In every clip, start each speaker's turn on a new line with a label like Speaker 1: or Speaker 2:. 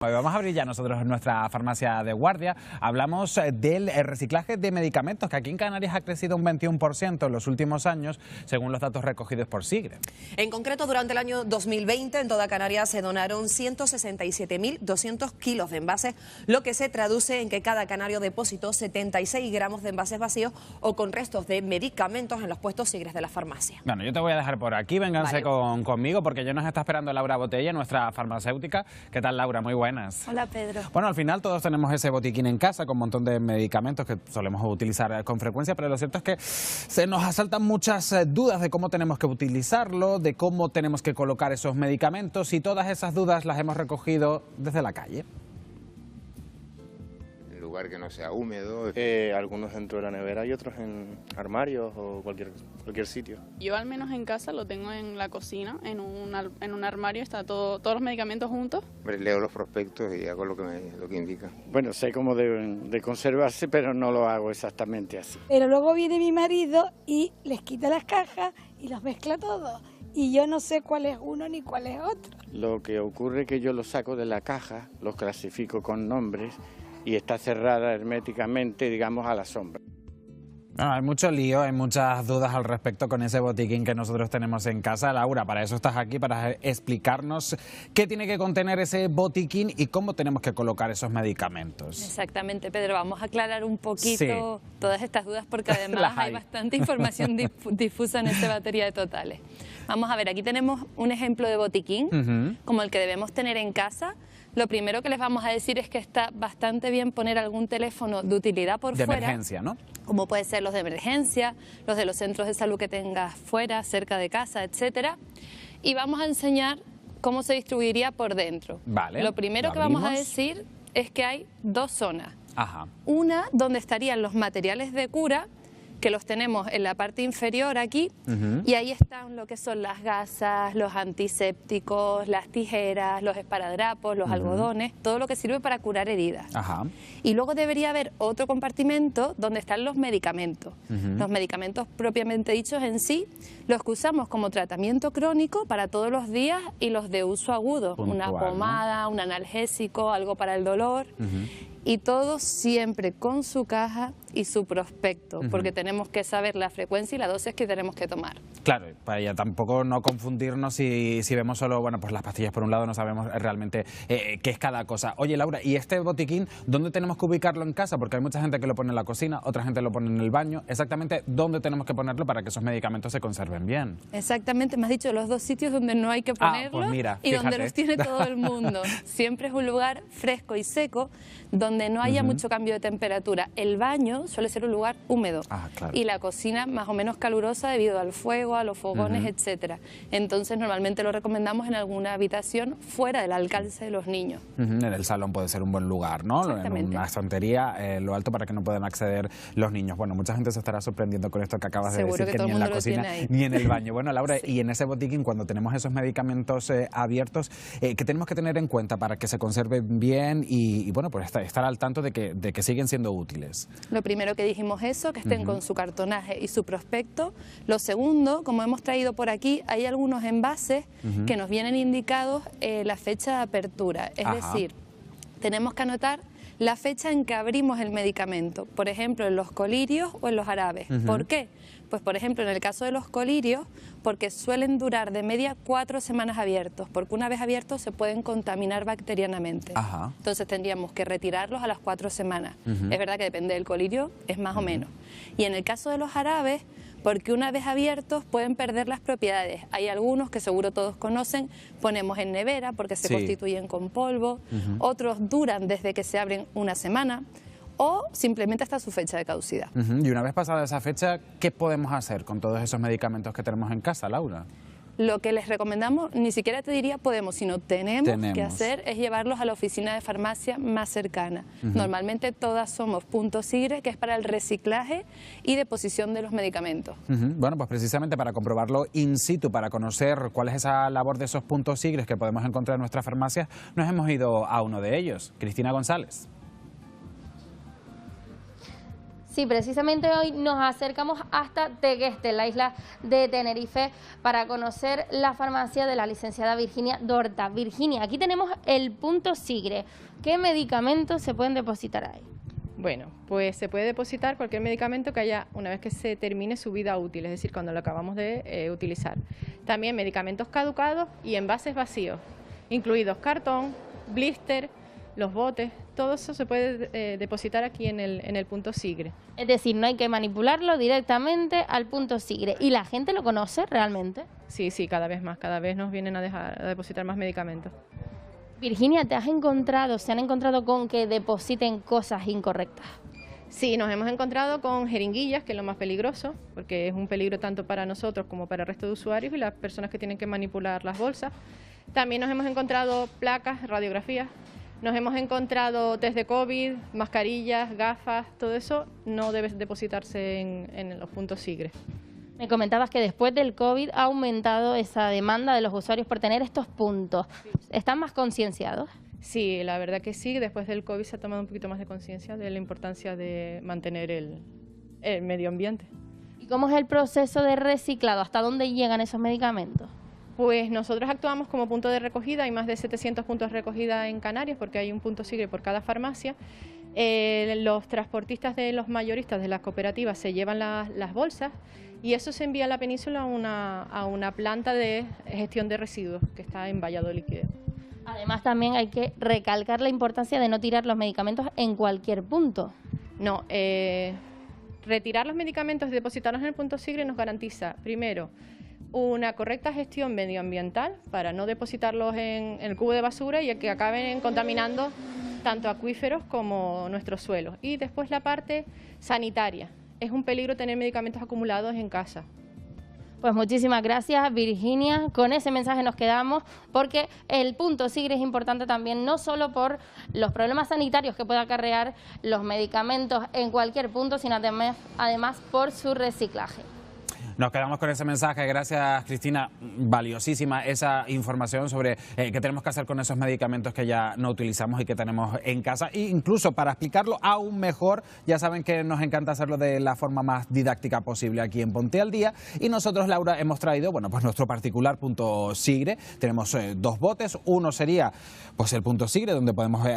Speaker 1: Hoy vamos a abrir ya nosotros en nuestra farmacia de guardia. Hablamos del reciclaje de medicamentos, que aquí en Canarias ha crecido un 21% en los últimos años, según los datos recogidos por SIGRE.
Speaker 2: En concreto, durante el año 2020, en toda Canarias se donaron 167.200 kilos de envases, lo que se traduce en que cada canario depositó 76 gramos de envases vacíos o con restos de medicamentos en los puestos SIGRE de la farmacia.
Speaker 1: Bueno, yo te voy a dejar por aquí, vénganse conmigo, porque ya nos está esperando Laura Botella, nuestra farmacéutica. ¿Qué tal, Laura? Muy buenas.
Speaker 3: Hola, Pedro.
Speaker 1: Bueno, al final todos tenemos ese botiquín en casa con un montón de medicamentos que solemos utilizar con frecuencia, pero lo cierto es que se nos asaltan muchas dudas de cómo tenemos que utilizarlo, de cómo tenemos que colocar esos medicamentos, y todas esas dudas las hemos recogido desde la calle.
Speaker 4: Lugar que no sea húmedo.
Speaker 5: Algunos dentro de la nevera y otros en armarios o cualquier sitio.
Speaker 6: Yo al menos en casa lo tengo en la cocina, en un armario, está todos los medicamentos juntos.
Speaker 4: Leo los prospectos y hago lo que indica.
Speaker 5: Bueno, sé cómo deben de conservarse, pero no lo hago exactamente así.
Speaker 3: Pero luego viene mi marido y les quita las cajas y los mezcla todos. Y yo no sé cuál es uno ni cuál es otro.
Speaker 5: Lo que ocurre es que yo los saco de la caja, los clasifico con nombres y está cerrada herméticamente, digamos, a la sombra.
Speaker 1: Bueno, hay mucho lío, hay muchas dudas al respecto con ese botiquín que nosotros tenemos en casa. Laura, para eso estás aquí, para explicarnos qué tiene que contener ese botiquín y cómo tenemos que colocar esos medicamentos.
Speaker 7: Exactamente, Pedro, vamos a aclarar un poquito todas estas dudas, porque además hay bastante información difusa en esta batería de totales. Vamos a ver, aquí tenemos un ejemplo de botiquín, como el que debemos tener en casa. Lo primero que les vamos a decir es que está bastante bien poner algún teléfono de utilidad por fuera.
Speaker 1: De emergencia, ¿no?
Speaker 7: Como puede ser los de emergencia, los de los centros de salud que tengas fuera, cerca de casa, etcétera. Y vamos a enseñar cómo se distribuiría por dentro.
Speaker 1: Vale.
Speaker 7: Lo primero que vamos a decir es que hay dos zonas.
Speaker 1: Ajá.
Speaker 7: Una donde estarían los materiales de cura, que los tenemos en la parte inferior aquí, y ahí están lo que son las gasas, los antisépticos, las tijeras, los esparadrapos, los algodones, todo lo que sirve para curar heridas.
Speaker 1: Ajá.
Speaker 7: Y luego debería haber otro compartimento donde están los medicamentos. Los medicamentos propiamente dichos en sí, los que usamos como tratamiento crónico para todos los días y los de uso agudo, una pomada, un analgésico, algo para el dolor. Y todo siempre con su caja y su prospecto, porque tenemos que saber la frecuencia y la dosis que tenemos que tomar.
Speaker 1: Claro, para ya tampoco no confundirnos si vemos solo, bueno, pues las pastillas por un lado, no sabemos realmente qué es cada cosa. Oye, Laura, ¿y este botiquín dónde tenemos que ubicarlo en casa? Porque hay mucha gente que lo pone en la cocina, otra gente lo pone en el baño. Exactamente, ¿dónde tenemos que ponerlo para que esos medicamentos se conserven bien?
Speaker 7: Exactamente, me has dicho los dos sitios donde no hay que ponerlo,
Speaker 1: pues mira,
Speaker 7: y donde los tiene todo el mundo. Siempre es un lugar fresco y seco, donde no haya mucho cambio de temperatura. El baño suele ser un lugar húmedo,
Speaker 1: claro,
Speaker 7: y la cocina más o menos calurosa debido al fuego, a los fogones, etcétera. Entonces normalmente lo recomendamos en alguna habitación fuera del alcance de los niños.
Speaker 1: En el salón puede ser un buen lugar, ¿no? En una estantería, lo alto, para que no puedan acceder los niños. Bueno, mucha gente se estará sorprendiendo con esto que acabas de decir, que ni en la cocina ni en el baño. Bueno, Laura, y en ese botiquín, cuando tenemos esos medicamentos abiertos, ¿qué tenemos que tener en cuenta para que se conserven bien y bueno, pues estar al tanto de que siguen siendo útiles?
Speaker 7: Lo primero que dijimos eso, que estén con su cartonaje y su prospecto. Lo segundo, como hemos traído por aquí, hay algunos envases que nos vienen indicados la fecha de apertura. Es decir, tenemos que anotar la fecha en que abrimos el medicamento, por ejemplo, en los colirios o en los jarabes. ¿Por qué? Pues, por ejemplo, en el caso de los colirios, porque suelen durar de media 4 semanas abiertos, porque una vez abiertos se pueden contaminar bacterianamente. Entonces tendríamos que retirarlos a las 4 semanas. Es verdad que depende del colirio, es más o menos. Y en el caso de los jarabes, porque una vez abiertos pueden perder las propiedades. Hay algunos que seguro todos conocen, ponemos en nevera porque se constituyen con polvo, otros duran desde que se abren una semana, o simplemente hasta su fecha de caducidad.
Speaker 1: Y una vez pasada esa fecha, ¿qué podemos hacer con todos esos medicamentos que tenemos en casa, Laura?
Speaker 7: Lo que les recomendamos, ni siquiera te diría podemos, sino tenemos que hacer, es llevarlos a la oficina de farmacia más cercana. Normalmente todas somos puntos SIGRE, que es para el reciclaje y deposición de los medicamentos.
Speaker 1: Bueno, pues precisamente para comprobarlo in situ, para conocer cuál es esa labor de esos puntos SIGRE que podemos encontrar en nuestras farmacias, nos hemos ido a uno de ellos. Cristina González.
Speaker 8: Sí, precisamente hoy nos acercamos hasta Tegueste, la isla de Tenerife, para conocer la farmacia de la licenciada Virginia Dorta. Virginia, aquí tenemos el punto Sigre. ¿Qué medicamentos se pueden depositar ahí?
Speaker 9: Bueno, pues se puede depositar cualquier medicamento que haya una vez que se termine su vida útil, es decir, cuando lo acabamos de utilizar. También medicamentos caducados y envases vacíos, incluidos cartón, blister, los botes, todo eso se puede depositar aquí en el punto Sigre.
Speaker 8: Es decir, no hay que manipularlo directamente al punto Sigre. ¿Y la gente lo conoce realmente?
Speaker 9: Sí, cada vez más, cada vez nos vienen a depositar más medicamentos.
Speaker 8: Virginia, se han encontrado con que depositen cosas incorrectas?
Speaker 9: Sí, nos hemos encontrado con jeringuillas, que es lo más peligroso, porque es un peligro tanto para nosotros como para el resto de usuarios y las personas que tienen que manipular las bolsas. También nos hemos encontrado placas, radiografías. Nos hemos encontrado test de COVID, mascarillas, gafas, todo eso no debe depositarse en los puntos Sigre.
Speaker 8: Me comentabas que después del COVID ha aumentado esa demanda de los usuarios por tener estos puntos. ¿Están más concienciados?
Speaker 9: Sí, la verdad que sí, después del COVID se ha tomado un poquito más de conciencia de la importancia de mantener el medio ambiente.
Speaker 8: ¿Y cómo es el proceso de reciclado? ¿Hasta dónde llegan esos medicamentos?
Speaker 9: Pues nosotros actuamos como punto de recogida, hay más de 700 puntos de recogida en Canarias porque hay un punto Sigre por cada farmacia. Los transportistas de los mayoristas de las cooperativas se llevan las bolsas y eso se envía a la península a una planta de gestión de residuos que está en Valladolid.
Speaker 8: Además también hay que recalcar la importancia de no tirar los medicamentos en cualquier punto.
Speaker 9: No, retirar los medicamentos y depositarlos en el punto Sigre nos garantiza, primero, una correcta gestión medioambiental para no depositarlos en el cubo de basura y que acaben contaminando tanto acuíferos como nuestros suelos. Y después la parte sanitaria. Es un peligro tener medicamentos acumulados en casa.
Speaker 8: Pues muchísimas gracias, Virginia. Con ese mensaje nos quedamos porque el punto Sigre es importante también, no solo por los problemas sanitarios que puede acarrear los medicamentos en cualquier punto, sino además por su reciclaje.
Speaker 1: Nos quedamos con ese mensaje. Gracias, Cristina. Valiosísima esa información sobre qué tenemos que hacer con esos medicamentos que ya no utilizamos y que tenemos en casa. E incluso para explicarlo aún mejor, ya saben que nos encanta hacerlo de la forma más didáctica posible aquí en Ponte al Día. Y nosotros, Laura, hemos traído pues nuestro particular punto Sigre. Tenemos dos botes. Uno sería pues el punto Sigre, donde podemos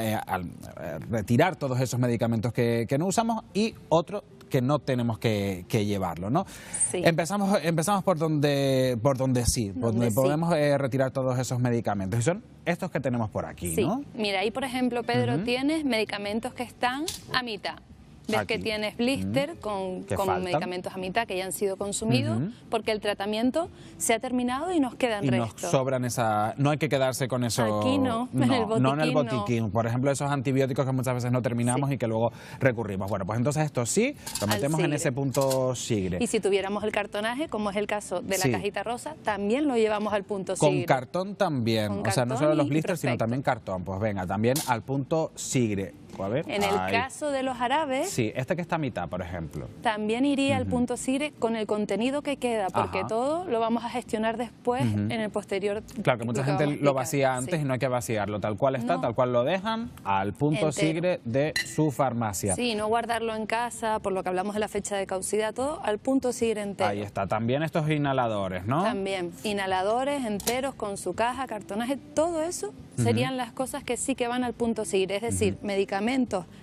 Speaker 1: retirar todos esos medicamentos que no usamos, y otro que no tenemos que llevarlo, ¿no?
Speaker 7: Sí.
Speaker 1: Empezamos por donde podemos retirar todos esos medicamentos. Y son estos que tenemos por aquí,
Speaker 7: sí.
Speaker 1: ¿no?
Speaker 7: Mira, ahí por ejemplo, Pedro, tienes medicamentos que están a mitad. Ves
Speaker 1: aquí.
Speaker 7: Que tienes blister con medicamentos a mitad que ya han sido consumidos porque el tratamiento se ha terminado y nos quedan restos.
Speaker 1: Nos sobran no hay que quedarse con eso.
Speaker 7: Aquí no, en el botiquín.
Speaker 1: No en el botiquín. Por ejemplo, esos antibióticos que muchas veces no terminamos y que luego recurrimos. Bueno, pues entonces esto sí, lo metemos en ese punto Sigre.
Speaker 7: Y si tuviéramos el cartonaje, como es el caso de la cajita rosa, también lo llevamos al punto Sigre.
Speaker 1: Con cartón también, o sea, no solo los blisters, sino también cartón. Pues venga, también al punto Sigre. A ver,
Speaker 7: en el caso de los árabes...
Speaker 1: Sí, este que está a mitad, por ejemplo.
Speaker 7: También iría al punto Sigre con el contenido que queda, porque todo lo vamos a gestionar después en el posterior.
Speaker 1: Claro, que mucha gente lo vacía antes y no hay que vaciarlo. Tal cual está, tal cual lo dejan, al punto Sigre de su farmacia.
Speaker 7: Sí, no guardarlo en casa, por lo que hablamos de la fecha de caducidad, todo al punto Sigre entero.
Speaker 1: Ahí está. También estos inhaladores, ¿no?
Speaker 7: También. Inhaladores enteros con su caja, cartonaje, todo eso serían las cosas que sí que van al punto Sigre. Es decir, medicamentos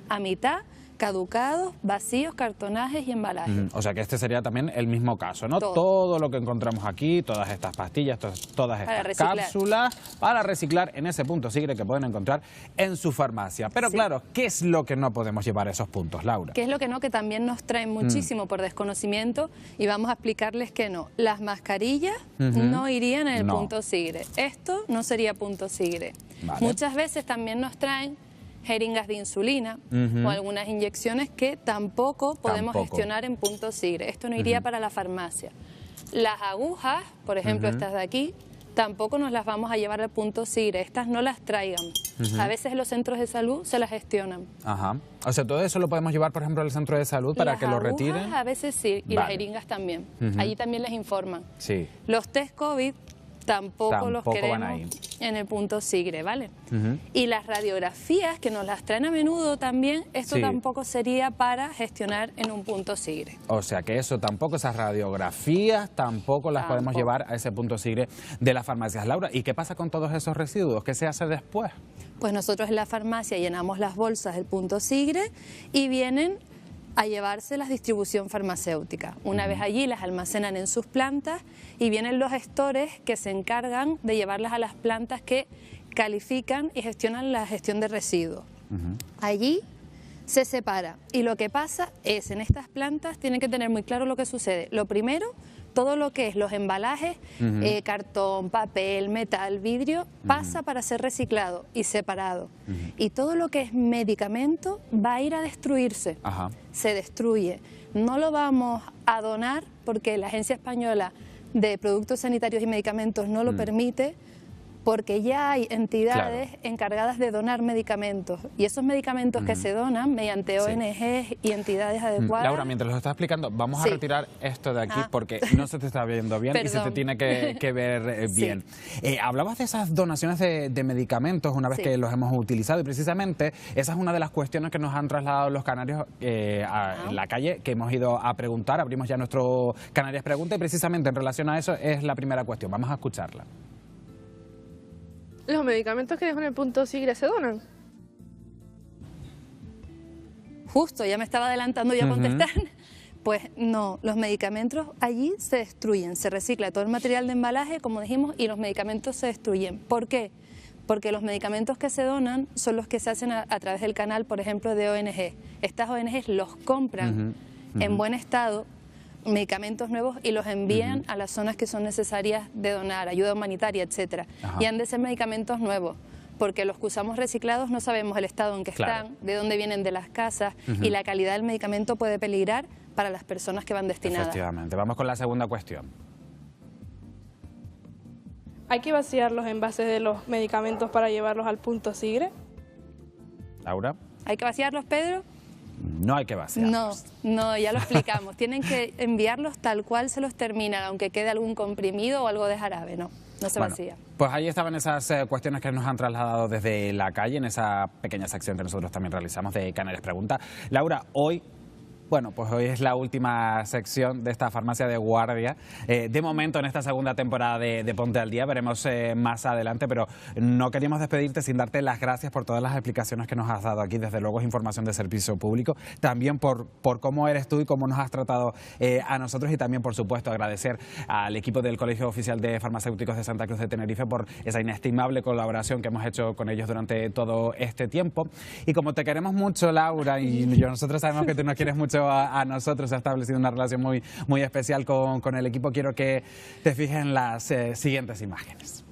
Speaker 7: a mitad, caducados, vacíos, cartonajes y embalajes.
Speaker 1: O sea que este sería también el mismo caso, ¿no? Todo lo que encontramos aquí, todas estas pastillas, todas estas cápsulas, para reciclar en ese punto Sigre que pueden encontrar en su farmacia. Pero claro, ¿qué es lo que no podemos llevar a esos puntos, Laura?
Speaker 7: ¿Qué es lo que no? Que también nos traen muchísimo por desconocimiento y vamos a explicarles que no. Las mascarillas no irían en el punto Sigre. Esto no sería punto Sigre.
Speaker 1: Vale.
Speaker 7: Muchas veces también nos traen jeringas de insulina o algunas inyecciones que tampoco podemos gestionar en punto Sigre. Esto no iría para la farmacia. Las agujas, por ejemplo, estas de aquí, tampoco nos las vamos a llevar al punto Sigre. Estas no las traigan. A veces los centros de salud se las gestionan.
Speaker 1: O sea, todo eso lo podemos llevar, por ejemplo, al centro de salud para que lo retiren.
Speaker 7: A veces sí, y las jeringas también. Allí también les informan.
Speaker 1: Sí.
Speaker 7: Los test COVID tampoco los queremos en el punto Sigre, ¿vale? Y las radiografías, que nos las traen a menudo también, esto tampoco sería para gestionar en un punto Sigre.
Speaker 1: O sea que eso tampoco, esas radiografías tampoco las podemos llevar a ese punto Sigre de las farmacias. Laura, ¿y qué pasa con todos esos residuos? ¿Qué se hace después?
Speaker 7: Pues nosotros en la farmacia llenamos las bolsas del punto Sigre y vienen a llevarse la distribución farmacéutica. Una vez allí las almacenan en sus plantas y vienen los gestores que se encargan de llevarlas a las plantas que califican y gestionan la gestión de residuos. Allí se separa y lo que pasa es, en estas plantas tienen que tener muy claro lo que sucede. Lo primero, todo lo que es los embalajes, cartón, papel, metal, vidrio, pasa para ser reciclado y separado. Y todo lo que es medicamento va a ir a destruirse, se destruye. No lo vamos a donar porque la Agencia Española de Productos Sanitarios y Medicamentos no lo permite, porque ya hay entidades encargadas de donar medicamentos y esos medicamentos que se donan mediante ONGs y entidades adecuadas.
Speaker 1: Laura, mientras lo estás explicando, vamos a retirar esto de aquí porque no se te está viendo bien y se te tiene que ver bien. Hablabas de esas donaciones de medicamentos una vez que los hemos utilizado y precisamente esa es una de las cuestiones que nos han trasladado los canarios en la calle, que hemos ido a preguntar. Abrimos ya nuestro Canarias Pregunta y precisamente en relación a eso es la primera cuestión. Vamos a escucharla.
Speaker 10: ¿Los medicamentos que dejo en el punto Sigre se donan?
Speaker 7: Justo, ya me estaba adelantando yo a contestar. Pues no, los medicamentos allí se destruyen, se recicla todo el material de embalaje, como dijimos, y los medicamentos se destruyen. ¿Por qué? Porque los medicamentos que se donan son los que se hacen a través del canal, por ejemplo, de ONG. Estas ONGs los compran en buen estado, medicamentos nuevos, y los envían a las zonas que son necesarias de donar, ayuda humanitaria, etcétera. Y han de ser medicamentos nuevos, porque los que usamos reciclados no sabemos el estado en que están, de dónde vienen de las casas, y la calidad del medicamento puede peligrar para las personas que van destinadas.
Speaker 1: Efectivamente. Vamos con la segunda cuestión.
Speaker 10: ¿Hay que vaciar los envases de los medicamentos para llevarlos al punto Sigre?
Speaker 1: Laura.
Speaker 7: ¿Hay que vaciarlos, Pedro?
Speaker 1: No hay que vaciarlos.
Speaker 7: No, ya lo explicamos. Tienen que enviarlos tal cual se los terminan, aunque quede algún comprimido o algo de jarabe, no se vacía.
Speaker 1: Pues ahí estaban esas cuestiones que nos han trasladado desde la calle, en esa pequeña sección que nosotros también realizamos de Canarias Pregunta. Laura, hoy es la última sección de esta farmacia de guardia. De momento, en esta segunda temporada de Ponte al Día, veremos más adelante, pero no queríamos despedirte sin darte las gracias por todas las explicaciones que nos has dado aquí. Desde luego es información de servicio público, también por cómo eres tú y cómo nos has tratado a nosotros, y también, por supuesto, agradecer al equipo del Colegio Oficial de Farmacéuticos de Santa Cruz de Tenerife por esa inestimable colaboración que hemos hecho con ellos durante todo este tiempo. Y como te queremos mucho, Laura, y nosotros sabemos que tú nos quieres mucho a nosotros, se ha establecido una relación muy especial con el equipo. Quiero que te fijes en las siguientes imágenes.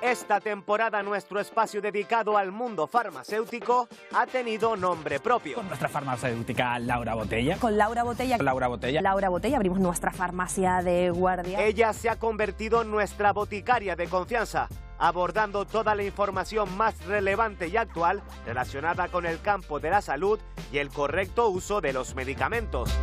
Speaker 11: Esta temporada nuestro espacio dedicado al mundo farmacéutico ha tenido nombre propio.
Speaker 1: Con nuestra farmacéutica Laura Botella.
Speaker 2: Con Laura Botella.
Speaker 1: Laura Botella.
Speaker 2: Laura Botella, abrimos nuestra farmacia de guardia.
Speaker 11: Ella se ha convertido en nuestra boticaria de confianza, abordando toda la información más relevante y actual relacionada con el campo de la salud y el correcto uso de los medicamentos.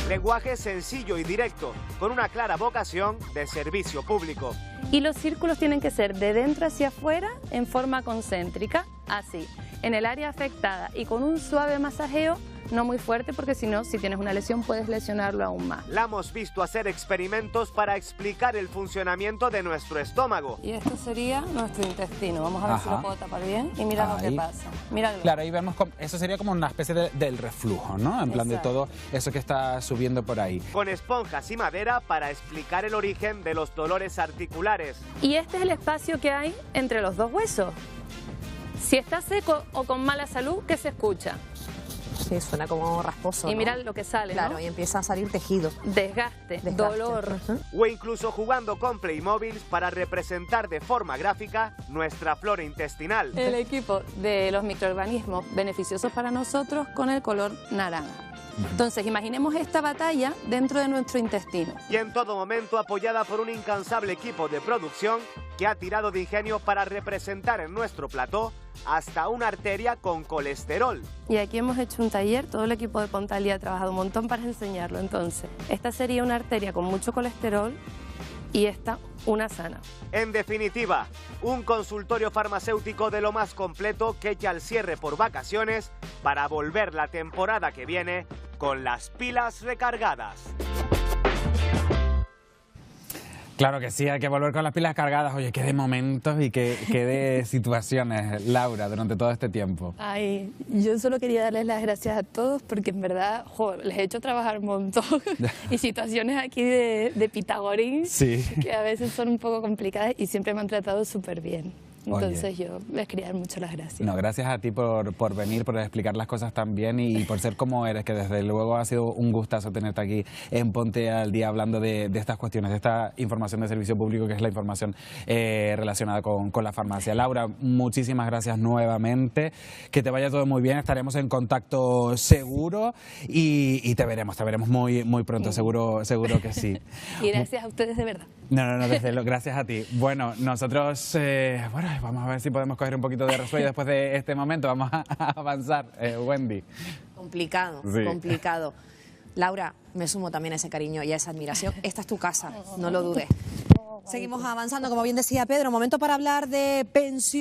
Speaker 11: Lenguaje sencillo y directo, con una clara vocación de servicio público.
Speaker 7: Y los círculos tienen que ser de dentro hacia afuera en forma concéntrica, así, en el área afectada y con un suave masajeo, no muy fuerte, porque si no, si tienes una lesión puedes lesionarlo aún más.
Speaker 11: La hemos visto hacer experimentos para explicar el funcionamiento de nuestro estómago.
Speaker 7: Y esto sería nuestro intestino. Vamos a ver si lo puedo tapar bien y mira lo que pasa. Míralo.
Speaker 1: Claro, ahí vemos, eso sería como una especie del reflujo, ¿no? En plan de todo eso que está subiendo por ahí.
Speaker 11: Con esponjas y madera para explicar el origen de los dolores articulares.
Speaker 7: Y este es el espacio que hay entre los dos huesos. Si está seco o con mala salud, ¿qué se escucha?
Speaker 2: Sí, suena como rasposo,
Speaker 7: y
Speaker 2: ¿no?
Speaker 7: mira lo que sale,
Speaker 2: claro,
Speaker 7: ¿no?
Speaker 2: Y empieza a salir tejido.
Speaker 7: Desgaste. Dolor.
Speaker 11: O incluso jugando con Playmobil para representar de forma gráfica nuestra flora intestinal.
Speaker 7: El equipo de los microorganismos beneficiosos para nosotros con el color naranja. Entonces, imaginemos esta batalla dentro de nuestro intestino.
Speaker 11: Y en todo momento apoyada por un incansable equipo de producción que ha tirado de ingenio para representar en nuestro plató hasta una arteria con colesterol.
Speaker 7: Y aquí hemos hecho un taller, todo el equipo de Pontalia ha trabajado un montón para enseñarlo. Entonces, esta sería una arteria con mucho colesterol y esta una sana.
Speaker 11: En definitiva, un consultorio farmacéutico de lo más completo que echa al cierre por vacaciones para volver la temporada que viene con las pilas recargadas.
Speaker 1: Claro que sí, hay que volver con las pilas cargadas. Oye, qué de momentos y qué de situaciones, Laura, durante todo este tiempo.
Speaker 7: Ay, yo solo quería darles las gracias a todos porque en verdad, les he hecho trabajar un montón. Y situaciones aquí de Pitagorín, sí, que a veces son un poco complicadas y siempre me han tratado súper bien. Entonces yo les quería dar mucho las gracias.
Speaker 1: No, gracias a ti por venir, por explicar las cosas tan bien y por ser como eres, que desde luego ha sido un gustazo tenerte aquí en Ponte al Día hablando de estas cuestiones, de esta información de servicio público que es la información relacionada con la farmacia. Laura, muchísimas gracias nuevamente, que te vaya todo muy bien, estaremos en contacto seguro y te veremos muy pronto, seguro que sí.
Speaker 7: Y gracias a ustedes de verdad.
Speaker 1: No, desde luego, gracias a ti. Bueno, nosotros, vamos a ver si podemos coger un poquito de resuello después de este momento. Vamos a avanzar, Wendy.
Speaker 2: Complicado, sí. Complicado. Laura, me sumo también a ese cariño y a esa admiración. Esta es tu casa, no lo dudes. Seguimos avanzando, como bien decía Pedro, momento para hablar de pensión.